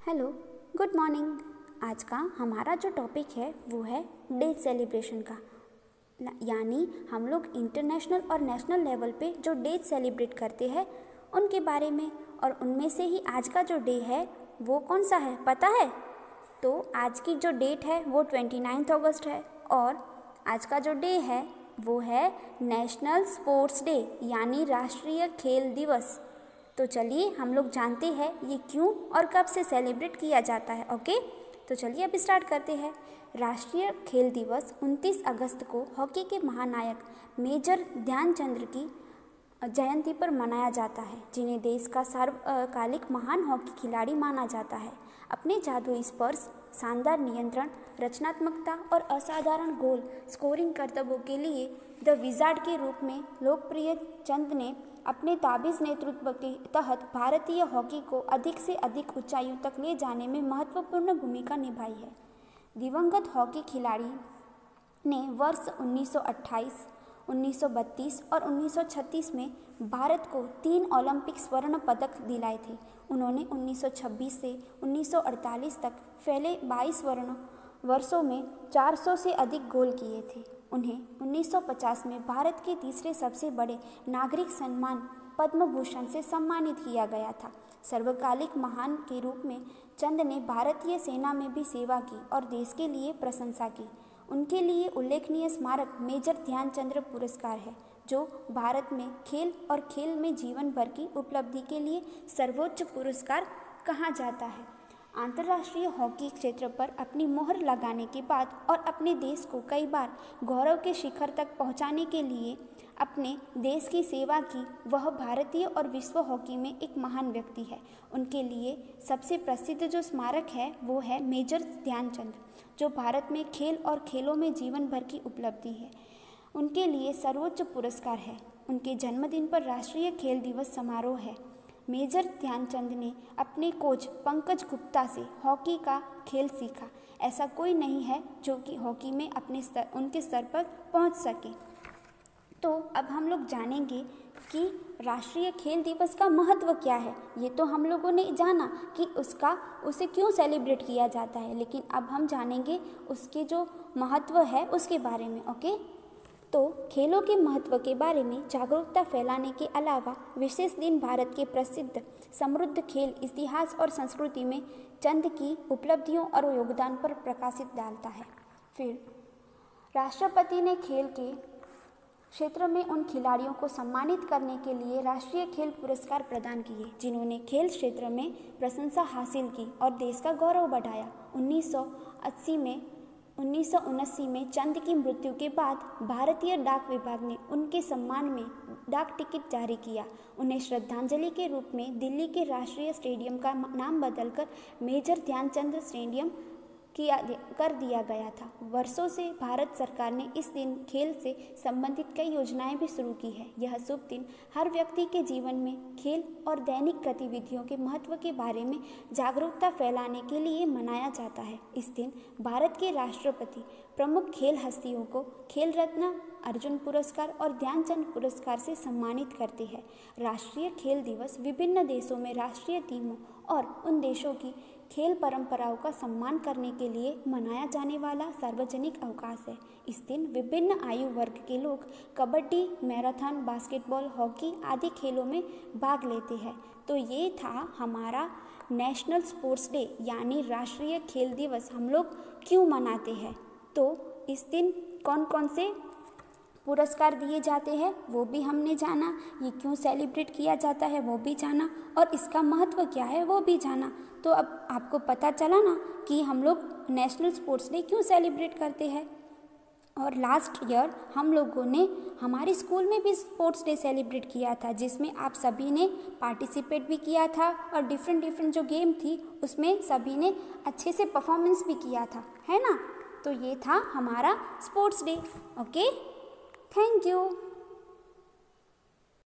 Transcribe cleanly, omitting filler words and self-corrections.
Hello, good morning. आज का हमारा जो टॉपिक है वो है डे सेलिब्रेशन का, यानी हम लोग इंटरनेशनल और नेशनल लेवल पे जो डे सेलिब्रेट करते हैं उनके बारे में। और उनमें से ही आज का जो डे है वो कौन सा है पता है? तो आज की जो डेट है वो 29 अगस्त है और आज का जो डे है वो है नेशनल स्पोर्ट्स डे यानी राष्ट्रीय खेल दिवस। तो चलिए हम लोग जानते हैं ये क्यों और कब से सेलिब्रेट किया जाता है। ओके, तो चलिए अब स्टार्ट करते हैं। राष्ट्रीय खेल दिवस 29 अगस्त को हॉकी के महानायक मेजर ध्यानचंद की जयंती पर मनाया जाता है, जिन्हें देश का सार्वकालिक महान हॉकी खिलाड़ी माना जाता है। अपने जादुई स्पर्श, शानदार नियंत्रण, रचनात्मकता और असाधारण गोल स्कोरिंग करतबों के लिए द विजार्ड के रूप में लोकप्रिय चंद ने अपने ताबीज़ नेतृत्व के तहत भारतीय हॉकी को अधिक से अधिक ऊंचाइयों तक ले जाने में महत्वपूर्ण भूमिका निभाई है। दिवंगत हॉकी खिलाड़ी ने वर्ष 1928, 1932 और 1936 में भारत को 3 ओलंपिक स्वर्ण पदक दिलाए थे। उन्होंने 1926 से 1948 तक फैले 22 वर्षों में 400 से अधिक गोल किए थे। उन्हें 1950 में भारत के तीसरे सबसे बड़े नागरिक सम्मान पद्म भूषण से सम्मानित किया गया था। सर्वकालिक महान के रूप में चंद ने भारतीय सेना में भी सेवा की और देश के लिए प्रशंसा की। उनके लिए उल्लेखनीय स्मारक मेजर ध्यानचंद पुरस्कार है, जो भारत में खेल और खेल में जीवन भर की उपलब्धि के लिए सर्वोच्च पुरस्कार कहा जाता है। अंतर्राष्ट्रीय हॉकी क्षेत्र पर अपनी मोहर लगाने के बाद और अपने देश को कई बार गौरव के शिखर तक पहुंचाने के लिए अपने देश की सेवा की, वह भारतीय और विश्व हॉकी में एक महान व्यक्ति है। उनके लिए सबसे प्रसिद्ध जो स्मारक है वो है मेजर ध्यानचंद, जो भारत में खेल और खेलों में जीवन भर की उपलब्धि है। उनके लिए सर्वोच्च पुरस्कार है। उनके जन्मदिन पर राष्ट्रीय खेल दिवस समारोह है। मेजर ध्यानचंद ने अपने कोच पंकज गुप्ता से हॉकी का खेल सीखा। ऐसा कोई नहीं है जो कि हॉकी में उनके स्तर पर पहुंच सके। तो अब हम लोग जानेंगे कि राष्ट्रीय खेल दिवस का महत्व क्या है। ये तो हम लोगों ने जाना कि उसे क्यों सेलिब्रेट किया जाता है, लेकिन अब हम जानेंगे उसके जो महत्व है उसके बारे में। ओके, तो खेलों के महत्व के बारे में जागरूकता फैलाने के अलावा विशेष दिन भारत के प्रसिद्ध समृद्ध खेल इतिहास और संस्कृति में चंद की उपलब्धियों और योगदान पर प्रकाशित डालता है। फिर राष्ट्रपति ने खेल के क्षेत्र में उन खिलाड़ियों को सम्मानित करने के लिए राष्ट्रीय खेल पुरस्कार प्रदान किए, जिन्होंने खेल क्षेत्र में प्रशंसा हासिल की और देश का गौरव बढ़ाया। 1979 में चंद की मृत्यु के बाद भारतीय डाक विभाग ने उनके सम्मान में डाक टिकट जारी किया। उन्हें श्रद्धांजलि के रूप में दिल्ली के राष्ट्रीय स्टेडियम का नाम बदलकर मेजर ध्यानचंद स्टेडियम कर दिया गया था। वर्षों से भारत सरकार ने इस दिन खेल से संबंधित कई योजनाएं भी शुरू की है। यह शुभ दिन हर व्यक्ति के जीवन में खेल और दैनिक गतिविधियों के महत्व के बारे में जागरूकता फैलाने के लिए मनाया जाता है। इस दिन भारत के राष्ट्रपति प्रमुख खेल हस्तियों को खेल रत्न, अर्जुन पुरस्कार और ध्यानचंद पुरस्कार से सम्मानित करते हैं। राष्ट्रीय खेल दिवस विभिन्न देशों में राष्ट्रीय टीमों और उन देशों की खेल परंपराओं का सम्मान करने के लिए मनाया जाने वाला सार्वजनिक अवकाश है। इस दिन विभिन्न आयु वर्ग के लोग कबड्डी, मैराथन, बास्केटबॉल, हॉकी आदि खेलों में भाग लेते हैं। तो ये था हमारा नेशनल स्पोर्ट्स डे यानी राष्ट्रीय खेल दिवस हम लोग क्यों मनाते हैं। तो इस दिन कौन कौन से पुरस्कार दिए जाते हैं वो भी हमने जाना, ये क्यों सेलिब्रेट किया जाता है वो भी जाना, और इसका महत्व क्या है वो भी जाना। तो अब आपको पता चला ना कि हम लोग नेशनल स्पोर्ट्स डे क्यों सेलिब्रेट करते हैं। और लास्ट ईयर हम लोगों ने हमारे स्कूल में भी स्पोर्ट्स डे सेलिब्रेट किया था, जिसमें आप सभी ने पार्टिसिपेट भी किया था और डिफरेंट जो गेम थी उसमें सभी ने अच्छे से परफॉर्मेंस भी किया था, है ना। तो ये था हमारा sports day. Okay, thank you.